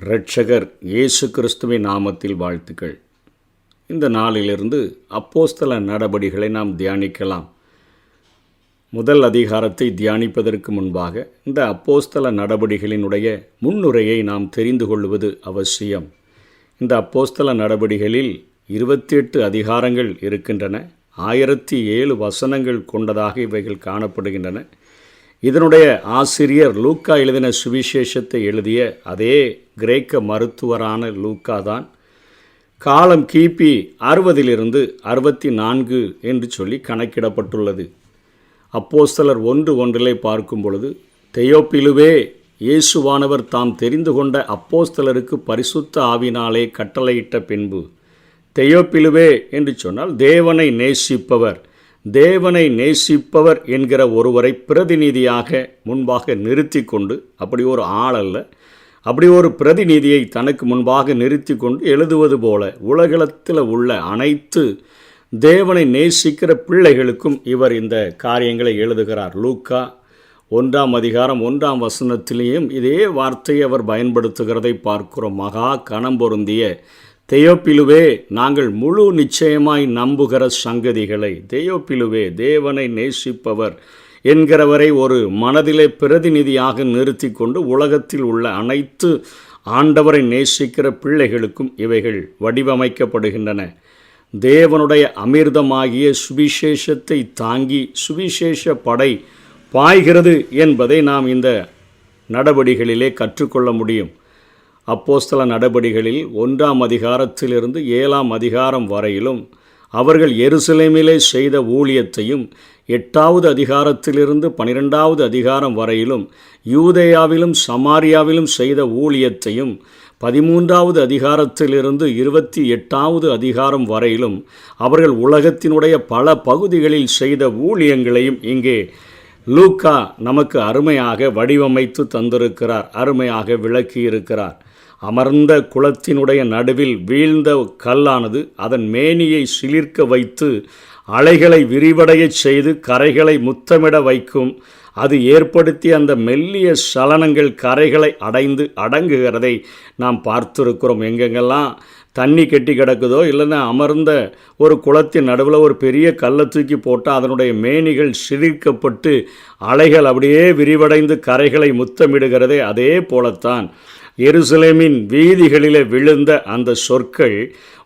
இரட்சகர் இயேசு கிறிஸ்துவின் நாமத்தில் வாழ்த்துக்கள். இந்த நாளிலிருந்து அப்போஸ்தல நடபடிகளை நாம் தியானிக்கலாம். முதல் அதிகாரத்தை தியானிப்பதற்கு முன்பாக இந்த அப்போஸ்தல நடபடிகளினுடைய முன்னுரையை நாம் தெரிந்து கொள்வது அவசியம். இந்த அப்போஸ்தல நடபடிகளில் 28 அதிகாரங்கள் இருக்கின்றன. 1007 வசனங்கள் கொண்டதாக இவைகள் காணப்படுகின்றன. இதனுடைய ஆசிரியர் லூக்கா எழுதின சுவிசேஷத்தை எழுதிய அதே கிரேக்க மருத்துவரான லூக்கா தான். காலம் கிபி 60 64 என்று சொல்லி கணக்கிடப்பட்டுள்ளது. அப்போஸ்தலர் 1:1 பார்க்கும் பொழுது, தெயோப்பிலுவே, இயேசுவானவர் தாம் தெரிந்து கொண்ட அப்போஸ்தலருக்கு பரிசுத்த ஆவினாலே கட்டளையிட்ட பின்பு. தெயோப்பிலுவே என்று சொன்னால் தேவனை நேசிப்பவர். தேவனை நேசிப்பவர் என்கிற ஒருவரை பிரதிநிதியாக முன்பாக நிறுத்தி கொண்டு, அப்படி ஒரு ஆள் அல்ல, அப்படி ஒரு பிரதிநிதியை தனக்கு முன்பாக நிறுத்தி கொண்டு எழுதுவது போல உலகளத்தில் உள்ள அனைத்து தேவனை நேசிக்கிற பிள்ளைகளுக்கும் இவர் இந்த காரியங்களை எழுதுகிறார். லூக்கா 1 அதிகாரம் 1 வசனத்திலேயும் இதே வார்த்தையை அவர் பயன்படுத்துகிறதை பார்க்கிறோம். மகா கணம் பொருந்திய தெயோப்பிலுவே, நாங்கள் முழு நிச்சயமாய் நம்புகிற சங்கதிகளை. தெயோப்பிலுவே, தேவனை நேசிப்பவர் என்கிறவரை ஒரு மனதிலே பிரதிநிதியாக நிறுத்தி கொண்டு உலகத்தில் உள்ள அனைத்து ஆண்டவரை நேசிக்கிற பிள்ளைகளுக்கும் இவைகள் வடிவமைக்கப்படுகின்றன. தேவனுடைய அமிர்தமாகிய சுவிசேஷத்தை தாங்கி சுவிசேஷ படை பாய்கிறது என்பதை நாம் இந்த நடபடிகளிலே கற்றுக்கொள்ள முடியும். அப்போஸ்தல நடபடிகளில் 1 அதிகாரத்திலிருந்து 7 அதிகாரம் வரையிலும் அவர்கள் எருசலேமிலே செய்த ஊழியத்தையும், 8 அதிகாரத்திலிருந்து 12 அதிகாரம் வரையிலும் யூதேயாவிலும் சமாரியாவிலும் செய்த ஊழியத்தையும், 13 அதிகாரத்திலிருந்து 28 அதிகாரம் வரையிலும் அவர்கள் உலகத்தினுடைய பல பகுதிகளில் செய்த ஊழியங்களையும் இங்கே லூக்கா நமக்கு அருமையாக வடிவமைத்து தந்திருக்கிறார், அருமையாக விளக்கியிருக்கிறார். அமர்ந்த குளத்தினுடைய நடுவில் வீழ்ந்த கல்லானது அதன் மேனியை சிலிர்க்க வைத்து அலைகளை விரிவடையச் செய்து கரைகளை முத்தமிட வைக்கும். அது ஏற்படுத்திய அந்த மெல்லிய சலனங்கள் கரைகளை அடைந்து அடங்குகிறதை நாம் பார்த்துருக்கிறோம். எங்கெங்கெல்லாம் தண்ணி கெட்டி கிடக்குதோ, இல்லைன்னா அமர்ந்த ஒரு குளத்தின் நடுவில் ஒரு பெரிய கல்லை தூக்கி போட்டால் அதனுடைய மேனிகள் சிலிர்க்கப்பட்டு அலைகள் அப்படியே விரிவடைந்து கரைகளை முத்தமிடுகிறதே, அதே போலத்தான் எருசலேமின் வீதிகளிலே விழுந்த அந்த சொற்கள்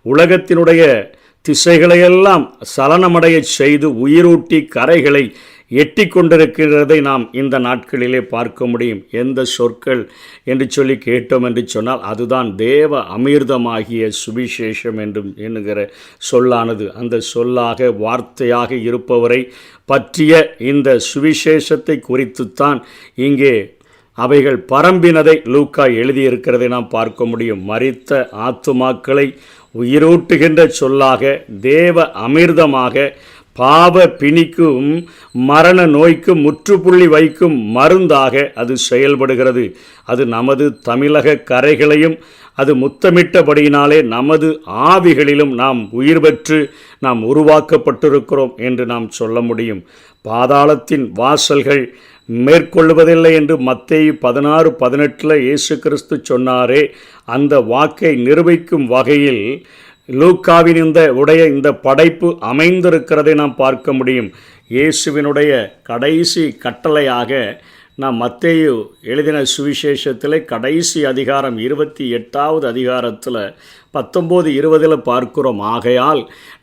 உலகத்தினுடைய திசைகளையெல்லாம் சலனமடைய செய்து உயிரூட்டி கரைகளை எட்டி கொண்டிருக்கிறதை நாம் இந்த நாட்களிலே பார்க்க முடியும். எந்த சொற்கள் என்று சொல்லி கேட்டோம் என்று சொன்னால் அதுதான் தேவ அமிர்தமாகிய சுவிசேஷம் என்றும் என்கிற சொல்லானது. அந்த சொல்லாக வார்த்தையாக இருப்பவரை பற்றிய இந்த சுவிசேஷத்தை குறித்துத்தான் இங்கே அவைகள் பரம்பினதை லூக்கா எழுதியிருக்கிறதை நாம் பார்க்க முடியும். மரித்த ஆத்துமாக்களை உயிரூட்டுகின்ற சொல்லாக, தேவ அமிர்தமாக, பாவ பிணிக்கும் மரண நோய்க்கும் முற்றுப்புள்ளி வைக்கும் மருந்தாக அது செயல்படுகிறது. அது நமது தமிழக கரைகளையும் அது முத்தமிட்டபடியினாலே நமது ஆவிகளிலும் நாம் உயிர் பெற்று நாம் உருவாக்கப்பட்டிருக்கிறோம் என்று நாம் சொல்ல முடியும். பாதாளத்தின் வாசல்கள் மேற்கொள்வதில்லை என்று மத்தேயு 16:18 இயேசு கிறிஸ்து சொன்னாரே, அந்த வாக்கை நிரூபிக்கும் வகையில் லூக்காவின் இந்த படைப்பு அமைந்திருக்கிறதை நாம் பார்க்க முடியும். இயேசுவினுடைய கடைசி கட்டளையாக நாம் மத்தேயு எழுதின சுவிசேஷத்தில் கடைசி அதிகாரம் 28 அதிகாரத்தில் 19-20 பார்க்கிறோம். ஆகையால்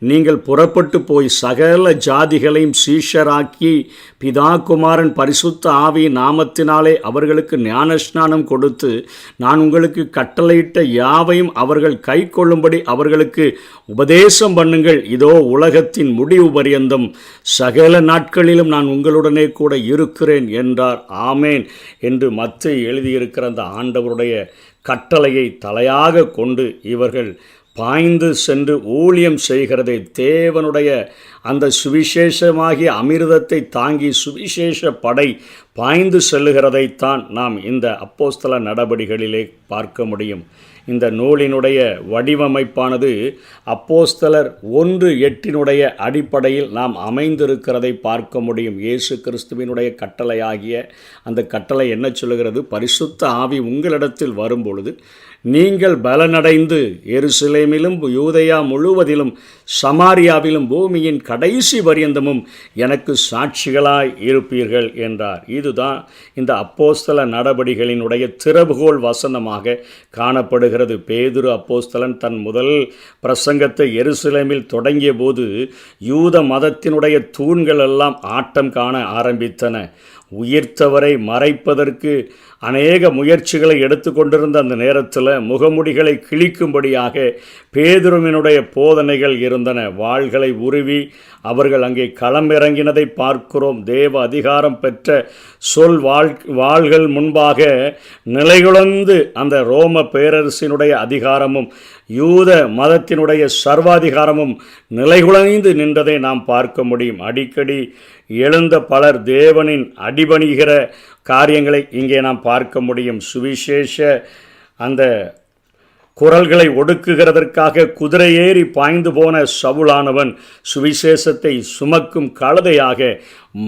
நீங்கள் புறப்பட்டு போய் சகல ஜாதிகளையும் சீஷராக்கி பிதா குமாரன் பரிசுத்த ஆவியின் நாமத்தினாலே அவர்களுக்கு ஞானஸ்நானம் கொடுத்து நான் உங்களுக்கு கட்டளையிட்ட யாவையும் அவர்கள் கை கொள்ளும்படி அவர்களுக்கு உபதேசம் பண்ணுங்கள். இதோ உலகத்தின் முடிவு பரியந்தம் சகல நாட்களிலும் நான் உங்களுடனே கூட இருக்கிறேன் என்றார். ஆமேன் என்று மத்தேயு எழுதியிருக்கிற அந்த ஆண்டவருடைய கட்டளையை தலையாக கொண்டு இவர்கள் பாய்ந்து சென்று ஊழியம் செய்கிறதை, தேவனுடைய அந்த சுவிசேஷமாகிய அமிர்தத்தை தாங்கி சுவிசேஷ படை பாய்ந்து செல்லுகிறதைத்தான் நாம் இந்த அப்போஸ்தல நடபடிகளிலே பார்க்க முடியும். இந்த நூலினுடைய வடிவமைப்பானது அப்போஸ்தலர் 1:8 அடிப்படையில் நாம் அமைந்திருக்கிறதை பார்க்க முடியும். இயேசு கிறிஸ்துவினுடைய கட்டளையாகிய அந்த கட்டளை என்ன சொல்லுகிறது? பரிசுத்த ஆவி உங்களிடத்தில் வரும்பொழுது நீங்கள் பலனடைந்து எருசலேமிலும் யூதேயா முழுவதிலும் சமாரியாவிலும் பூமியின் கடைசி பரியந்தமும் எனக்கு சாட்சிகளாய் இருப்பீர்கள் என்றார். இதுதான் இந்த அப்போஸ்தல நடபடிகளினுடைய திறவுகோல் வசனமாக காணப்படுகிறது. பேதுரு அப்போஸ்தலன் தன் முதல் பிரசங்கத்தை எருசலேமில் தொடங்கிய போது யூத மதத்தினுடைய தூண்கள் எல்லாம் ஆட்டம் காண ஆரம்பித்தன. உயிர்த்தவரை மறைப்பதற்கு அநேக முயற்சிகளை எடுத்துக்கொண்டிருந்த அந்த நேரத்தில் முகமுடிகளை கிழிக்கும்படியாக பேதுருவினுடைய போதனைகள் இருந்தன. வாள்களை உருவி அவர்கள் அங்கே களமிறங்கினதை பார்க்கிறோம். தேவ அதிகாரம் பெற்ற வாள்கள் முன்பாக நிலைகுலந்து அந்த ரோம பேரரசினுடைய அதிகாரமும் யூத மதத்தினுடைய சர்வாதிகாரமும் நிலைகுலைந்து நின்றதை நாம் பார்க்க முடியும். அடிக்கடி எழுந்த பலர் தேவனின் அடிபணிகிற காரியங்களை இங்கே நாம் பார்க்க முடியும். சுவிசேஷ அந்த குரல்களை ஒடுக்குகிறதற்காக குதிரை ஏறி பாய்ந்து போன சவுலானவன் சுவிசேஷத்தை சுமக்கும் கழுதையாக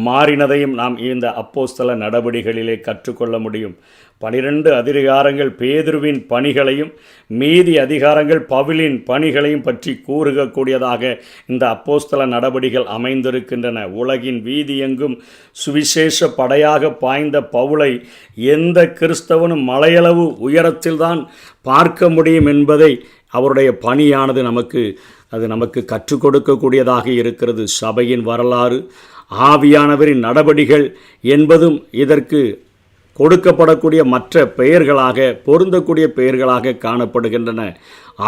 மாறினதையும் நாம் இந்த அப்போஸ்தல நடபடிகளிலே கற்றுக்கொள்ள முடியும். 12 அதிகாரங்கள் பேதுருவின் பணிகளையும் மீதி அதிகாரங்கள் பவுலின் பணிகளையும் பற்றி கூறுகக்கூடியதாக இந்த அப்போஸ்தல நடபடிகள் அமைந்திருக்கின்றன. உலகின் வீதியெங்கும் சுவிசேஷ படையாக பாய்ந்த பவுலை எந்த கிறிஸ்தவனும் மலையளவு உயரத்தில்தான் பார்க்க முடியும் என்பதை அவருடைய பணியானது நமக்கு கற்றுக் கொடுக்கக்கூடியதாக இருக்கிறது. சபையின் வரலாறு, ஆவியானவரின் நடபடிகள் என்பதும் இதற்கு கொடுக்கப்படக்கூடிய மற்ற பெயர்களாக பொருந்தக்கூடிய பெயர்களாக காணப்படுகின்றன.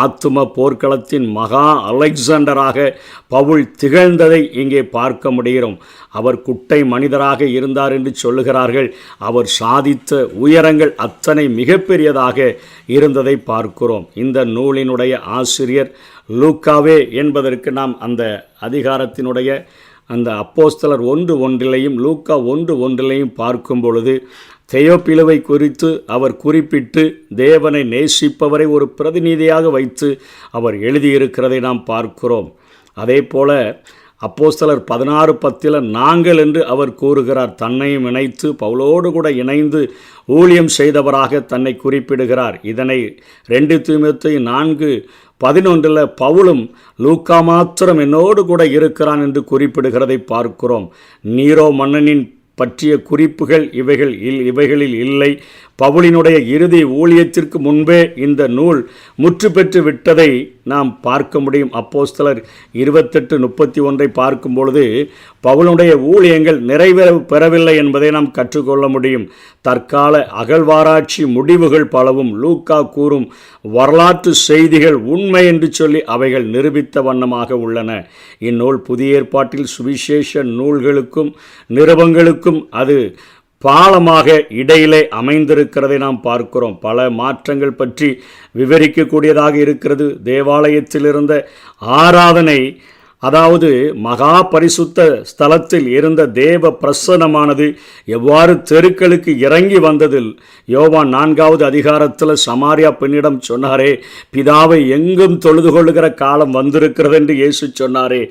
ஆத்தும போர்க்களத்தின் மகா அலெக்சாண்டராக பவுல் திகழ்ந்ததை இங்கே பார்க்க முடிகிறோம். அவர் குட்டை மனிதராக இருந்தார் என்று சொல்லுகிறார்கள். அவர் சாதித்த உயரங்கள் அத்தனை மிகப்பெரியதாக இருந்ததை பார்க்கிறோம். இந்த நூலினுடைய ஆசிரியர் லூக்காவே என்பதற்கு நாம் அந்த அதிகாரத்தினுடைய அந்த அப்போஸ்தலர் 1:1 லூக்கா 1:1 பார்க்கும் பொழுது தெயோப்பிலுவை குறித்து அவர் குறிப்பிட்டு தேவனை நேசிப்பவரை ஒரு பிரதிநிதியாக வைத்து அவர் எழுதியிருக்கிறதை நாம் பார்க்கிறோம். அதே போல அப்போஸ்தலர் 16:10 நாங்கள் என்று அவர் கூறுகிறார். தன்னையும் இணைத்து பவுலோடு கூட இணைந்து ஊழியம் செய்தவராக தன்னை குறிப்பிடுகிறார். இதனை 2 தீமோத்தேயு 4:11 பவுலும் லூக்கா மாத்திரம் என்னோடு கூட இருக்கிறான் என்று குறிப்பிடுகிறதை பார்க்கிறோம். நீரோ மன்னனின் பற்றிய குறிப்புகள் இவைகளில் இல்லை. பவுலினுடைய இறுதி ஊழியத்திற்கு முன்பே இந்த நூல் முற்று பெற்று விட்டதை நாம் பார்க்க முடியும். அப்போஸ்தலர் 28:31 பார்க்கும் பொழுது பவுலுடைய ஊழியங்கள் நிறைவேற பெறவில்லை என்பதை நாம் கற்றுக்கொள்ள முடியும். தற்கால அகழ்வாராய்ச்சி முடிவுகள் பலவும் லூக்கா கூறும் வரலாற்று செய்திகள் உண்மை என்று சொல்லி அவைகள் நிரூபித்த வண்ணமாக உள்ளன. இந்நூல் புதிய ஏற்பாட்டில் சுவிசேஷ நூல்களுக்கும் நிருபங்களுக்கும் அது பாலமாக இடையிலே அமைந்திருக்கிறதை நாம் பார்க்கிறோம். பல மாற்றங்கள் பற்றி விவரிக்கக்கூடியதாக இருக்கிறது. தேவாலயத்தில் இருந்த ஆராதனை, அதாவது மகா பரிசுத்த ஸ்தலத்தில் இருந்த தேவ பிரசன்னமானது எவ்வாறு தெருக்களுக்கு இறங்கி வந்ததில் யோவான் 4வது அதிகாரத்தில் சமாரியா பெண்ணிடம் சொன்னாரே, பிதாவை எங்கும் தொழுது கொள்ளுகிற காலம் வந்திருக்கிறது என்று இயேசு சொன்னாரே,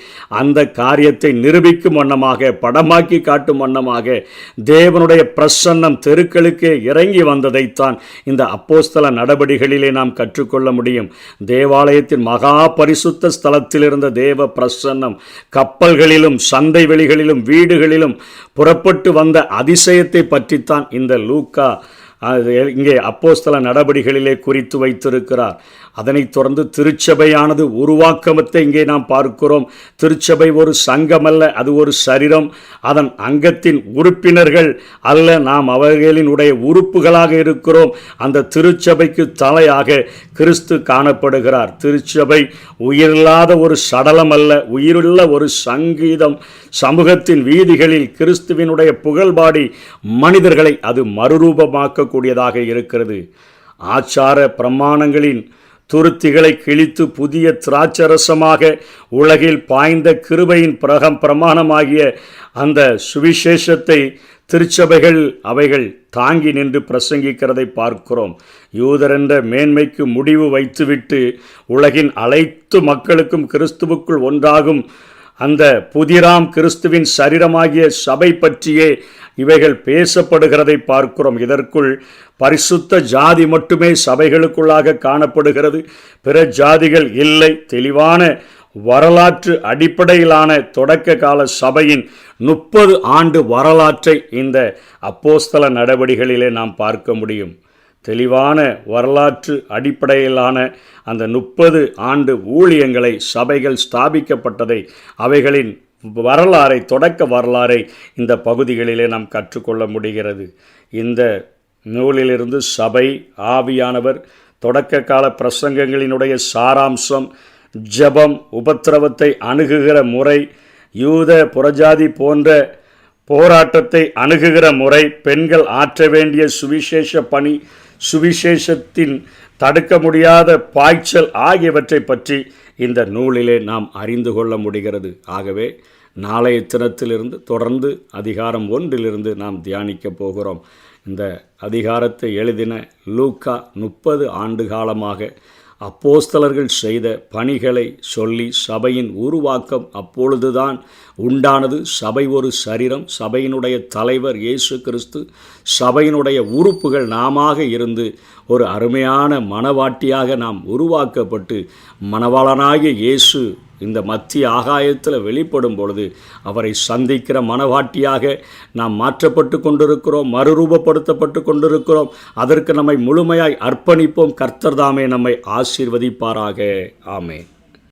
அந்த காரியத்தை நிரூபிக்கும் வண்ணமாக படமாக்கி காட்டும் வண்ணமாக தேவனுடைய பிரசன்னம் தெருக்களுக்கே இறங்கி வந்ததைத்தான் இந்த அப்போஸ்தல நடபடிகளிலே நாம் கற்றுக்கொள்ள முடியும். தேவாலயத்தின் மகா பரிசுத்த ஸ்தலத்தில் இருந்த தேவ பிரசன்னம் கப்பல்களிலும் சந்தை வெளிகளிலும் வீடுகளிலும் புறப்பட்டு வந்த அதிசயத்தை பற்றித்தான் இந்த லூக்கா இங்கே அப்போஸ்தல நடபடிகளிலே குறித்து வைத்திருக்கிறார். அதனைத் தொடர்ந்து திருச்சபையானது உருவாக்கமத்தை இங்கே நாம் பார்க்கிறோம். திருச்சபை ஒரு சங்கமல்ல, அது ஒரு சரீரம். அதன் அங்கத்தின் உறுப்பினர்கள் அல்ல, நாம் அவர்களினுடைய உறுப்புகளாக இருக்கிறோம். அந்த திருச்சபைக்கு தலையாக கிறிஸ்து காணப்படுகிறார். திருச்சபை உயிரில்லாத ஒரு சடலம் அல்ல, உயிருள்ள ஒரு சங்கீதம். சமூகத்தின் வீதிகளில் கிறிஸ்துவினுடைய புகழ்பாடி மனிதர்களை அது மறுரூபமாக்கக்கூடியதாக இருக்கிறது. ஆச்சார பிரமாணங்களின் துருத்திகளை கிழித்து புதிய திராட்சரசமாக உலகில் பாய்ந்த கிருபையின் பிரமாணமாகிய அந்த சுவிசேஷத்தை திருச்சபைகள் அவைகள் தாங்கி நின்று பிரசங்கிக்கிறதை பார்க்கிறோம். யூதர் என்ற மேன்மைக்கு முடிவு வைத்துவிட்டு உலகின் அனைத்து மக்களுக்கும் கிறிஸ்துவுக்குள் ஒன்றாகும் அந்த புதிராம் கிறிஸ்துவின் சரீரமாகிய சபை பற்றியே இவைகள் பேசப்படுகிறதை பார்க்கிறோம். இதற்குள் பரிசுத்த ஜாதி மட்டுமே சபைகளுக்குள்ளாக காணப்படுகிறது, பிற ஜாதிகள் இல்லை. தெளிவான வரலாற்று அடிப்படையிலான தொடக்க கால சபையின் 30 ஆண்டு வரலாற்றை இந்த அப்போஸ்தல நடவடிக்கைகளிலே நாம் பார்க்க முடியும். தெளிவான வரலாற்று அடிப்படையிலான அந்த 30 ஆண்டு ஊழியங்களை, சபைகள் ஸ்தாபிக்கப்பட்டதை, அவைகளின் வரலாறை, தொடக்க வரலாறை இந்த பகுதிகளிலே நாம் கற்றுக்கொள்ள முடிகிறது. இந்த நூலிலிருந்து சபை, ஆவியானவர், தொடக்க கால பிரசங்கங்களினுடைய சாராம்சம், ஜெபம், உபத்திரவத்தை அணுகுகிற முறை, யூத புறஜாதி போன்ற போராட்டத்தை அணுகுகிற முறை, பெண்கள் ஆற்ற வேண்டிய சுவிசேஷ பணி, சுவிசேஷத்தின் தடுக்க முடியாத பாய்ச்சல் ஆகியவற்றை பற்றி இந்த நூலிலே நாம் அறிந்து கொள்ள முடிகிறது. ஆகவே நாளைய தினத்திலிருந்து தொடர்ந்து அதிகாரம் 1 நாம் தியானிக்க போகிறோம். இந்த அதிகாரத்தை எழுதின லூக்கா 30 ஆண்டு காலமாக அப்போஸ்தலர்கள் செய்த பணிகளை சொல்லி சபையின் உருவாக்கம் அப்பொழுதுதான் உண்டானது. சபை ஒரு சரீரம், சபையினுடைய தலைவர் இயேசு கிறிஸ்து, சபையினுடைய உறுப்புகள் நாமாக இருந்து ஒரு அருமையான மணவாட்டியாக நாம் உருவாக்கப்பட்டு மணவாளனாகிய இயேசு இந்த மத்திய ஆகாயத்தில் வெளிப்படும் பொழுது அவரை சந்திக்கிற மணவாட்டியாக நாம் மாற்றப்பட்டு கொண்டிருக்கிறோம், மறுரூபப்படுத்தப்பட்டு கொண்டிருக்கிறோம். அதற்கு நம்மை முழுமையாய் அர்ப்பணிப்போம். கர்த்தர் தாமே நம்மை ஆசீர்வதிப்பாராக. ஆமென்.